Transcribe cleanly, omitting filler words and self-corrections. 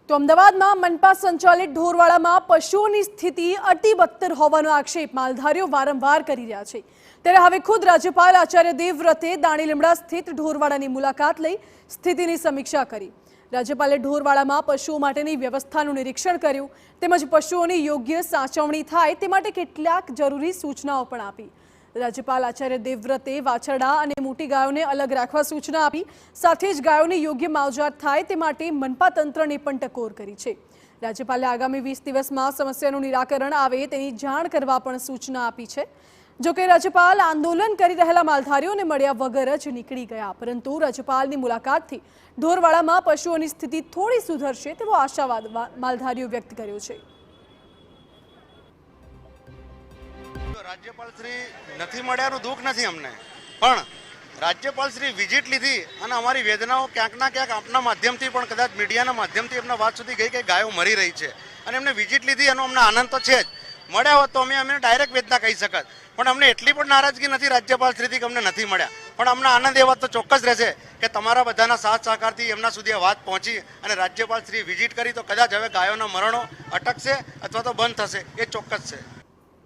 તો અમદાવાદમાં મનપા સંચાલિત ઢોરવાડામાં પશુઓની સ્થિતિ અતિ બદતર હોવાનો આક્ષેપ માલધારીઓ વારંવાર કરી રહ્યા છે। ત્યારે હવે ખુદ રાજ્યપાલ આચાર્ય દેવવ્રતે દાણીલીમડા સ્થિત ઢોરવાડાની મુલાકાત લઈ સ્થિતિની સમીક્ષા કરી। રાજ્યપાલે ઢોરવાડામાં પશુઓ માટેની વ્યવસ્થાનું નિરીક્ષણ કર્યું તેમજ પશુઓની યોગ્ય સાચવણી થાય તે માટે કેટલાક જરૂરી સૂચનાઓ પણ આપી। રાજ્યપાલ આચાર્ય દેવવ્રતે વાછરડા અને મોટી ગાયોને અલગ રાખવા સૂચના આપી, સાથે જ ગાયોની યોગ્ય માવજત થાય તે માટે મનપા તંત્રને પણ ટકોર કરી છે। રાજ્યપાલે આગામી 20 દિવસમાં સમસ્યાનું નિરાકરણ આવે તેની જાણ કરવા પણ સૂચના આપી છે। જોકે રાજ્યપાલ આંદોલન કરી રહેલા માલધારીઓને મળ્યા વગર જ નીકળી ગયા, પરંતુ રાજ્યપાલની મુલાકાતથી ઢોરવાડામાં પશુઓની સ્થિતિ થોડી સુધરશે તેવો આશાવાદ માલધારીઓ વ્યક્ત કર્યો છે। राज्यपाल श्री नहीं मळ्यानुं दुख नहीं अमने, पण राज्यपाल श्री विजिट लीधी अने अमारी वेदनाओं क्यांकना क्यांक आपना माध्यमथी पण कदाच मीडियाना माध्यमथी एमना वात सुधी गई के गायो मरी रही है अने एमने विजिट लीधी एनो अमने आनंद तो छे ज। मळ्या होत तो अमे डायरेक्ट वेदना कही शकत, पण अमने एटली पण नाराजगी नथी राज्यपाल श्रीथी के अमने नथी मळ्या, पण अमने आनंद ए वात तो चोक्कस रहेशे के तमारा बधाना साथ सहकारथी एमना सुधी आ वात पहोंची अने राज्यपाल श्री विजिट करी तो कदाच हवे गायोना मरणो अटकशे अथवा तो बंध थशे ए चोक्कस छे।